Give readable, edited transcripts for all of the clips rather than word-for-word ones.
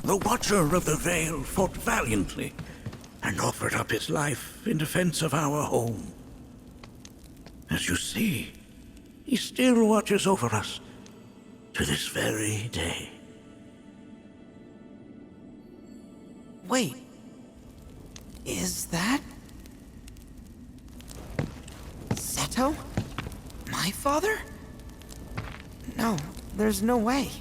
The Watcher of the Veil fought valiantly and offered up his life in defense of our home. As you see, he still watches over us to this very day. Wait. Is that... Seto? My father? No, there's no way.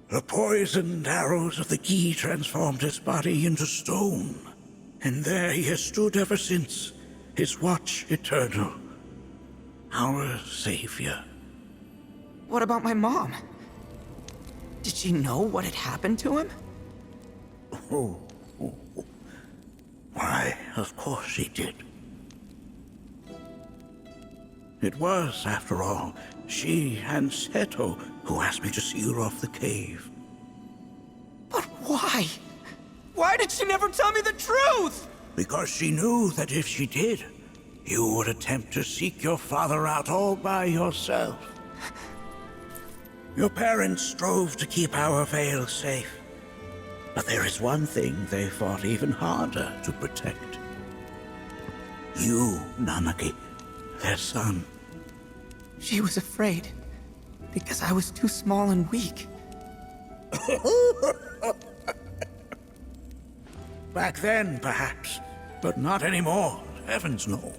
The poisoned arrows of the key transformed his body into stone, and there he has stood ever since, his watch eternal, our savior. What about my mom? Did she know what had happened to him? Oh. Why, of course she did. It was, after all, she and Seto who asked me to see her off the cave. But why? Why did she never tell me the truth? Because she knew that if she did, you would attempt to seek your father out all by yourself. Your parents strove to keep our veil safe. But there is one thing they fought even harder to protect. You, Nanaki, their son. She was afraid, because I was too small and weak. Back then, perhaps, but not anymore. Heavens no.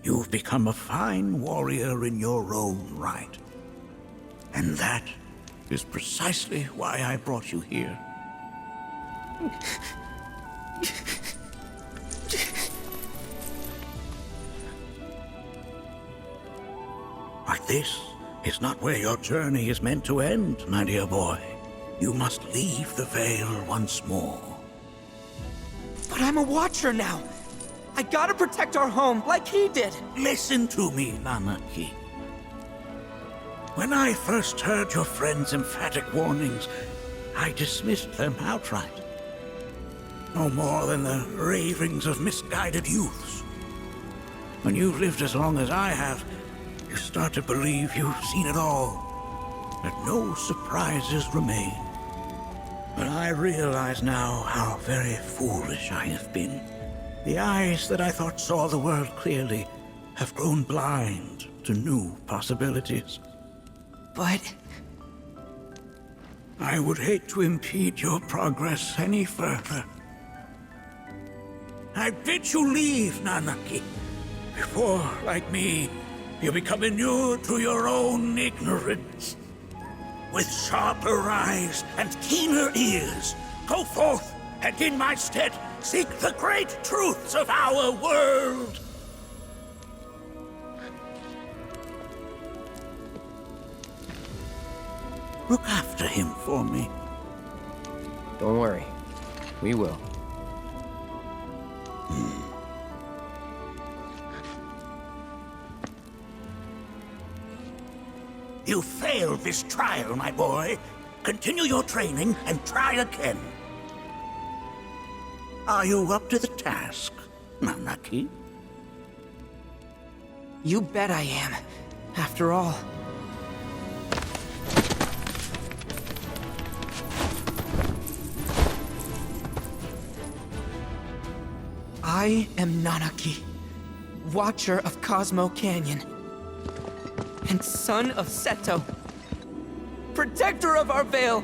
You've become a fine warrior in your own right. And that is precisely why I brought you here. But this is not where your journey is meant to end, my dear boy. You must leave the Veil once more. But I'm a Watcher now. I gotta protect our home like he did. Listen to me, Nanaki. When I first heard your friend's emphatic warnings, I dismissed them outright. No more than the ravings of misguided youths. When you've lived as long as I have, you start to believe you've seen it all, that no surprises remain. But I realize now how very foolish I have been. The eyes that I thought saw the world clearly have grown blind to new possibilities. But... I would hate to impede your progress any further. I bid you leave, Nanaki, before, like me, you become inured to your own ignorance. With sharper eyes and keener ears, go forth and in my stead seek the great truths of our world. Look after him for me. Don't worry. We will. You failed this trial, my boy. Continue your training and try again. Are you up to the task, Nanaki? you bet I am. After all... I am Nanaki, Watcher of Cosmo Canyon, and son of Seto, protector of our veil.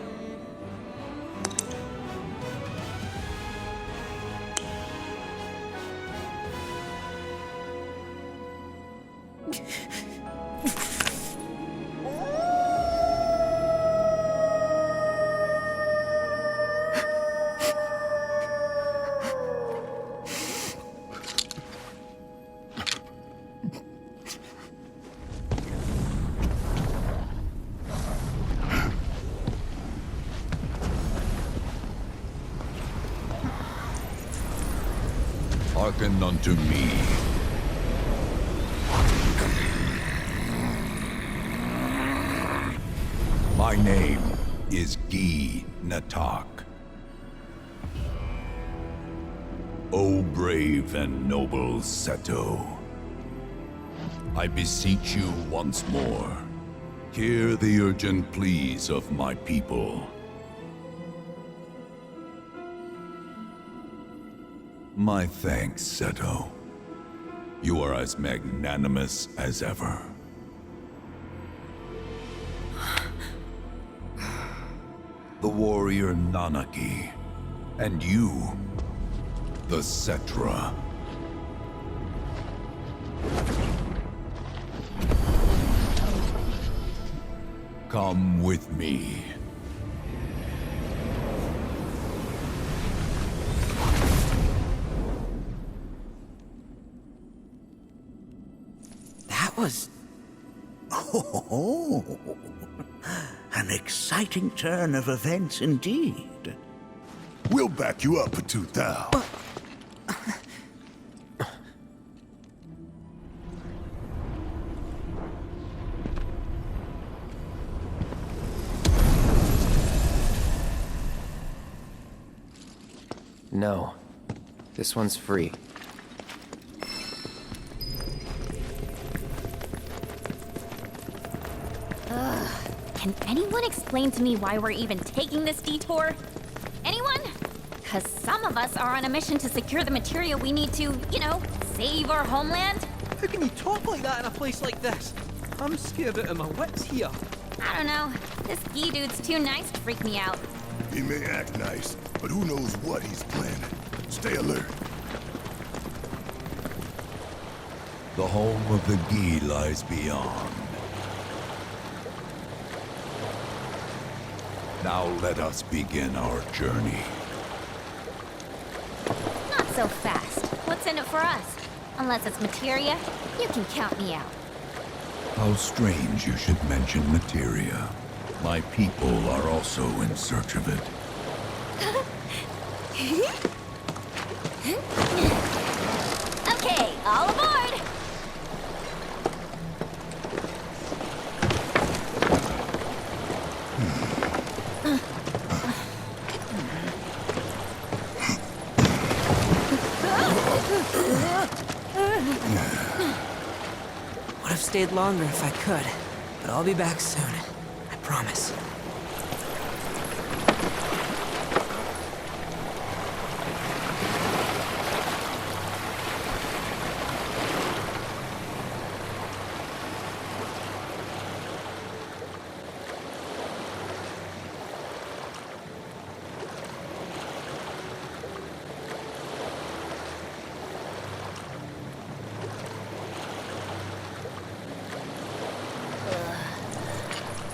Hearken unto me. My name is Gi Natak. O brave and noble Seto, I beseech you once more, hear the urgent pleas of my people. My thanks, Seto. You are as magnanimous as ever. The warrior Nanaki, and you, the Cetra. Come with me. That was... Oh, an exciting turn of events indeed. We'll back you up for 2,000. No. This one's free. Can anyone explain to me why we're even taking this detour? Anyone? Because some of us are on a mission to secure the material we need to, you know, save our homeland. How can you talk like that in a place like this? I'm scared out of my wits here. I don't know. This Guy dude's too nice to freak me out. He may act nice, but who knows what he's planning. Stay alert. The home of the Gi lies beyond. Now let us begin our journey. Not so fast. What's in it for us? Unless it's materia, you can count me out. How strange you should mention materia. My people are also in search of it. Okay, all aboard! Would have stayed longer if I could, but I'll be back soon. I promise.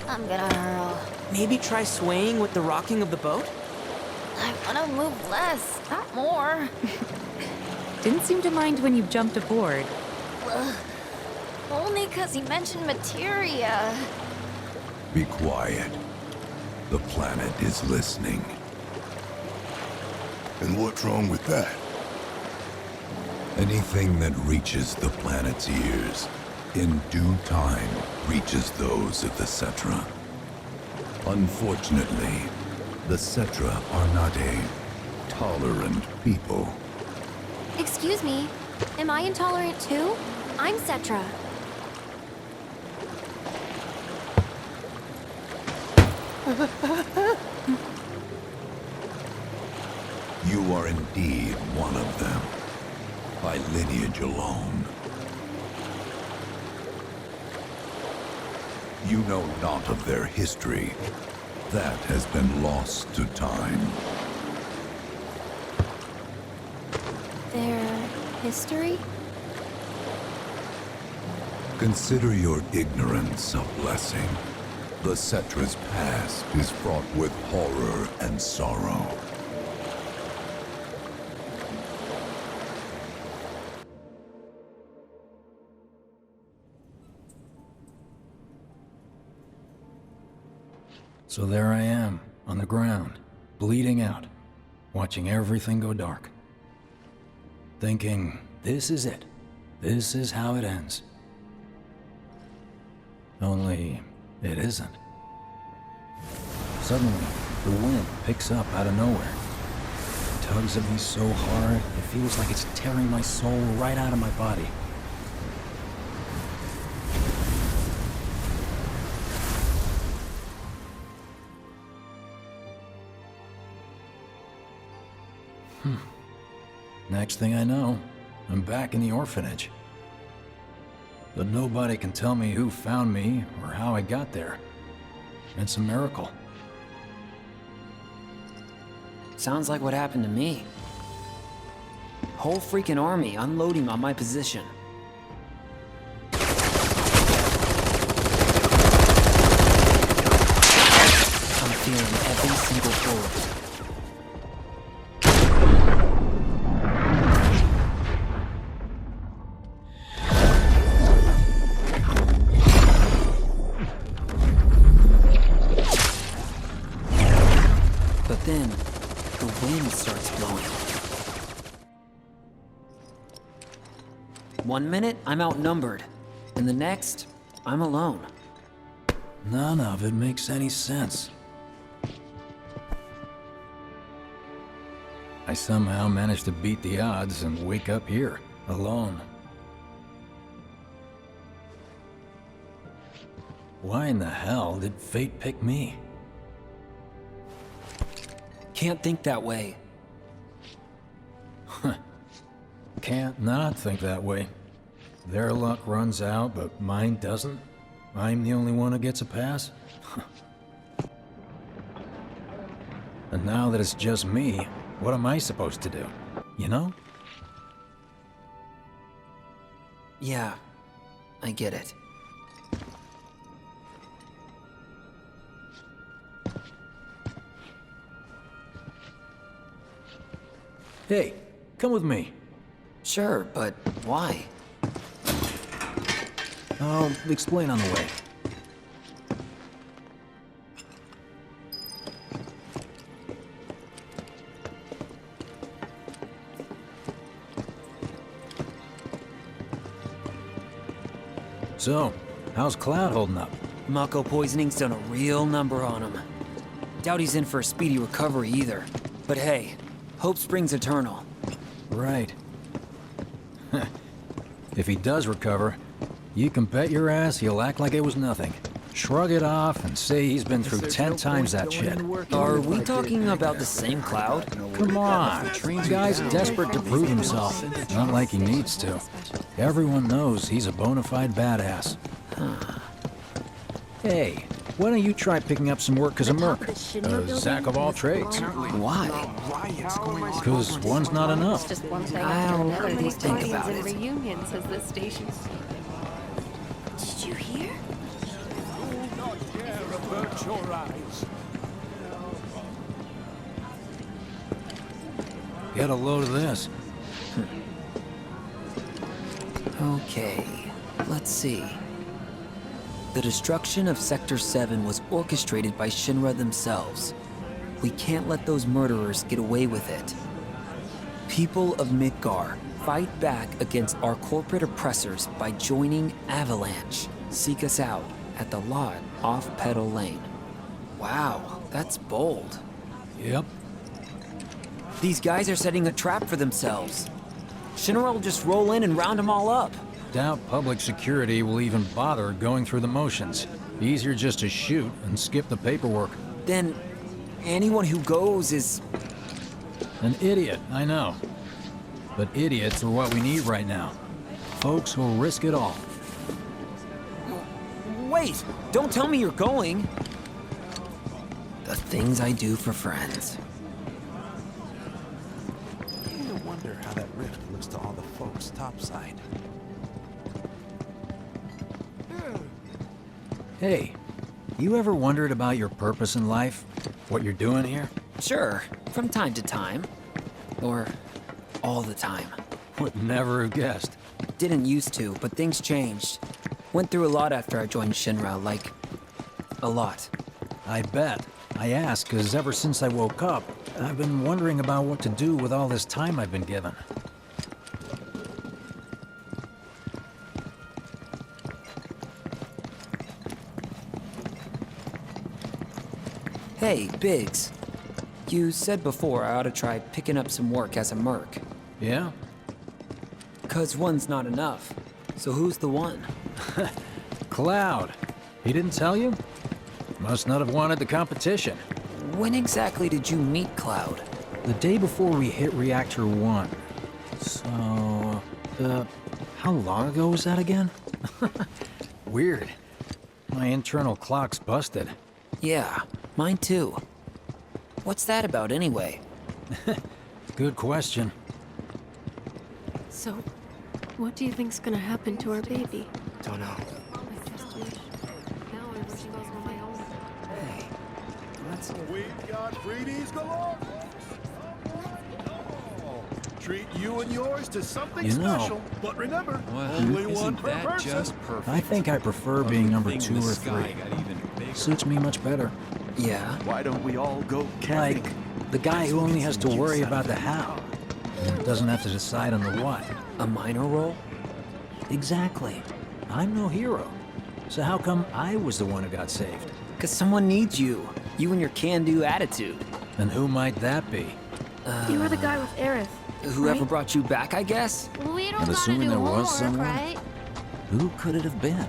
I'm gonna hurl. Maybe try swaying with the rocking of the boat? I wanna move less, not more. Didn't seem to mind when you jumped aboard. Only 'cause he mentioned materia. Be quiet. The planet is listening. And what's wrong with that? Anything that reaches the planet's ears, in due time, reaches those of the Cetra. Unfortunately, the Cetra are not a tolerant people. Excuse me, am I intolerant too? I'm Cetra. You are indeed one of them, by lineage alone. You know not of their history. That has been lost to time. Their history? Consider your ignorance a blessing. The Cetra's past is fraught with horror and sorrow. So there I am, on the ground, bleeding out, watching everything go dark. Thinking, this is it. This is how it ends. Only, it isn't. Suddenly, the wind picks up out of nowhere. It tugs at me so hard, it feels like it's tearing my soul right out of my body. Next thing I know, I'm back in the orphanage. But nobody can tell me who found me or how I got there. It's a miracle. Sounds like what happened to me. Whole freaking army unloading on my position. I'm feeling every single bullet. But then, the wind starts blowing. 1 minute, I'm outnumbered. And the next, I'm alone. None of it makes any sense. I somehow managed to beat the odds and wake up here, alone. Why in the hell did fate pick me? Can't think that way. Can't not think that way. Their luck runs out, but mine doesn't. I'm the only one who gets a pass. And now that it's just me, what am I supposed to do? You know? Yeah, I get it. Hey, come with me. Sure, but why? I'll explain on the way. So, how's Cloud holding up? Mako poisoning's done a real number on him. Doubt he's in for a speedy recovery either. But hey, hope springs eternal. Right. If he does recover, you can bet your ass he'll act like it was nothing. Shrug it off and say he's been through 10 times that shit. Are we talking about the same Cloud? Come on, the guy's desperate to prove himself. Not like he needs to. Everyone knows he's a bona fide badass. Hey, why don't you try picking up some work as a merc? A Zach of all trades. Why? Because one's not enough. Just one thing I after don't another. really These think weddings about and it. reunions, says this station. Did you hear? Avert your eyes. Get a load of this. Okay, let's see. The destruction of Sector 7 was orchestrated by Shinra themselves. We can't let those murderers get away with it. People of Midgar, fight back against our corporate oppressors by joining Avalanche. Seek us out at the lot off Petal Lane. Wow, that's bold. Yep. These guys are setting a trap for themselves. Shinra will just roll in and round them all up. Doubt public security will even bother going through the motions. Easier just to shoot and skip the paperwork. Then anyone who goes is... An idiot, I know. But idiots are what we need right now. Folks who'll risk it all. Wait, don't tell me you're going. The things I do for friends. You wonder how that rift looks to all the folks topside. Hey, you ever wondered about your purpose in life? What you're doing here? Sure, from time to time. Or all the time. Would never have guessed. Didn't used to, but things changed. Went through a lot after I joined Shinra, like... a lot. I bet. I ask because ever since I woke up, I've been wondering about what to do with all this time I've been given. Hey, Biggs. You said before I ought to try picking up some work as a merc. Yeah? 'Cause one's not enough. So who's the one? Cloud. He didn't tell you? Must not have wanted the competition. When exactly did you meet Cloud? The day before we hit Reactor 1. So, how long ago was that again? Weird. My internal clock's busted. Yeah, mine too. What's that about anyway? Good question. So, what do you think's gonna happen to our baby? Don't know. Hey, let's... We've got freebies galore. Treat you and yours to something You know, special. But remember, Well, only one isn't per that person. just perfect? I think I prefer being number Thing 2 in the or sky 3. got even bigger. Suits me much better. Yeah? Why don't we all go Like, the guy who only has to worry about the how. And doesn't have to decide on the what. A minor role? Exactly. I'm no hero. So how come I was the one who got saved? Because someone needs you. You and your can-do attitude. And who might that be? You were the guy with Aerith. Whoever right? brought you back, I guess? We don't And gotta assuming do there homework, was someone? right? Who could it have been?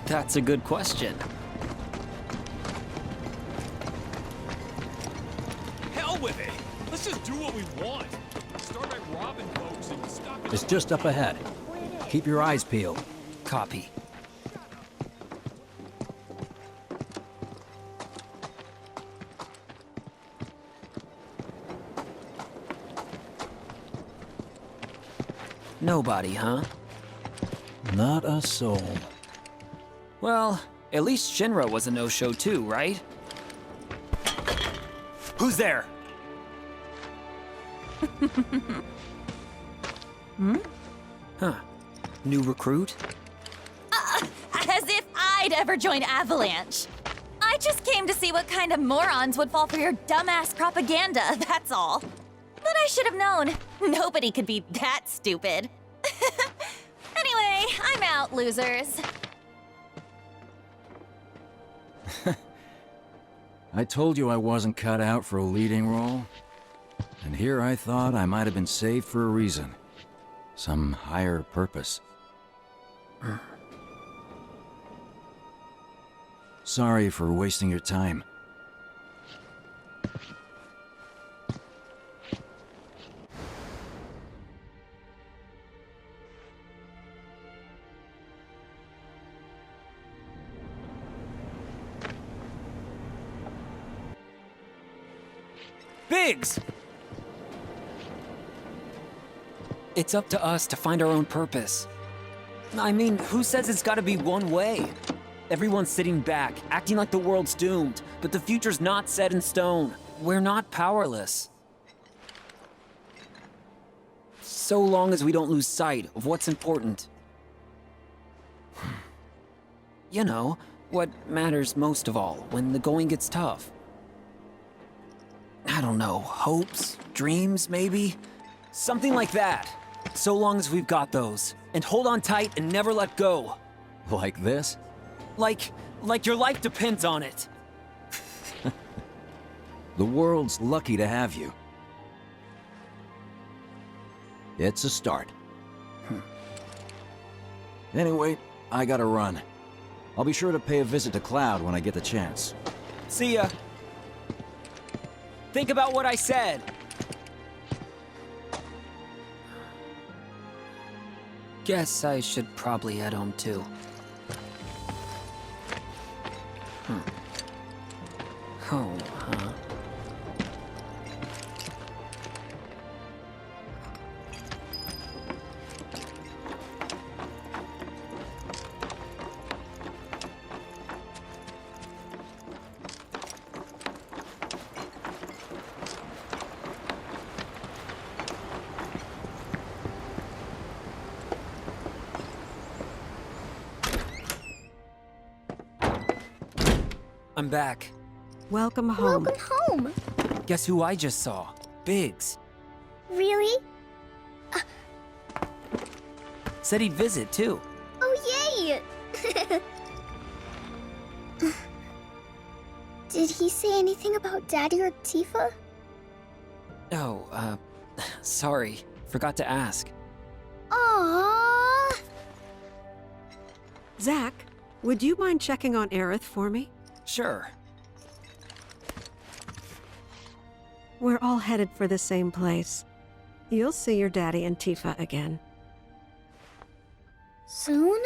That's a good question. Hell with it! Let's just do what we want. Start by robbing folks and stop it. It's just up ahead. Keep your eyes peeled. Copy. Nobody, huh? Not a soul. Well, at least Shinra was a no-show too, right? Who's there? Huh. New recruit? As if I'd ever join Avalanche. I just came to see what kind of morons would fall for your dumbass propaganda, that's all. But I should have known. Nobody could be that stupid. Anyway, I'm out, losers. I told you I wasn't cut out for a leading role. And here I thought I might have been saved for a reason. Some higher purpose. Sorry for wasting your time. Biggs! It's up to us to find our own purpose. I mean, who says it's gotta be one way? Everyone's sitting back, acting like the world's doomed, but the future's not set in stone. We're not powerless. So long as we don't lose sight of what's important. You know, what matters most of all when the going gets tough. I don't know, hopes, dreams, maybe? Something like that. So long as we've got those. And hold on tight and never let go. Like this? Like your life depends on it. The world's lucky to have you. It's a start. Anyway, I gotta run. I'll be sure to pay a visit to Cloud when I get the chance. See ya. Think about what I said. Guess I should probably head home too. Home, huh? I'm back. Welcome home. Welcome home. Guess who I just saw? Biggs. Really? Said he'd visit, too. Oh, yay! Did he say anything about Daddy or Tifa? Oh, sorry. Forgot to ask. Aww. Zach, would you mind checking on Aerith for me? Sure. We're all headed for the same place. You'll see your daddy and Tifa again. Soon?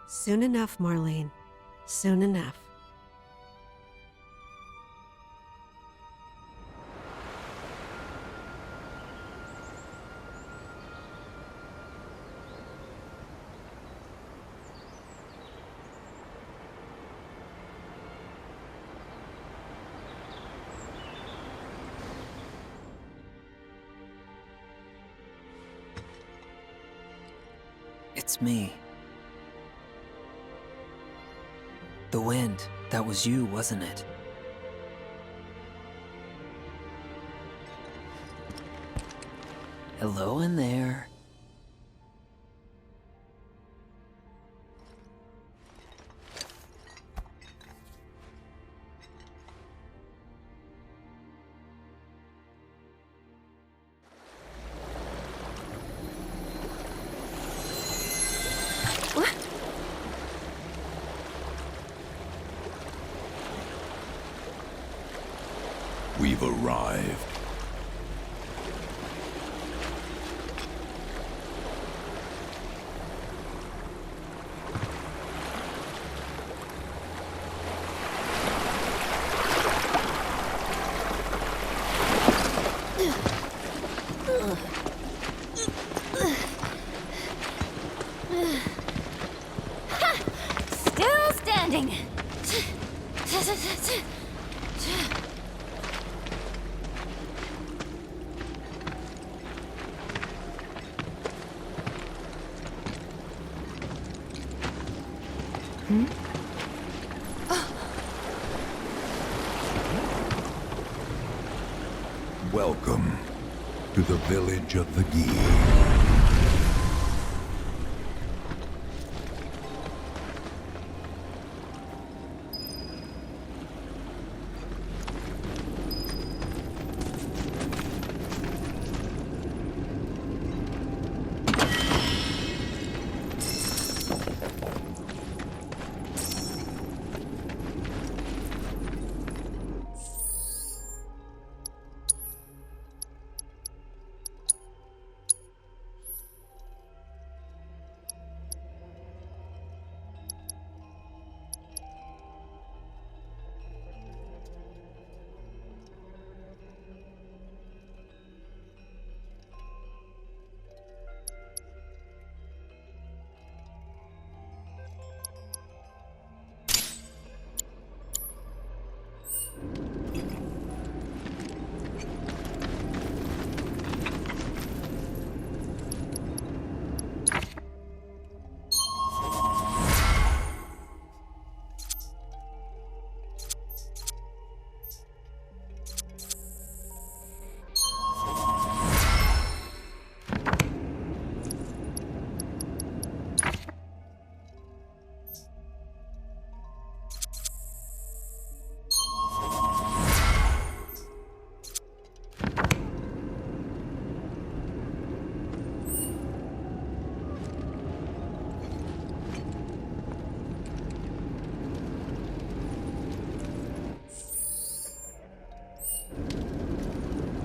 Soon enough, Marlene. Soon enough. It's me. The wind, that was you, wasn't it? Hello in there. We've arrived. Still standing. Welcome to the village of the Gi.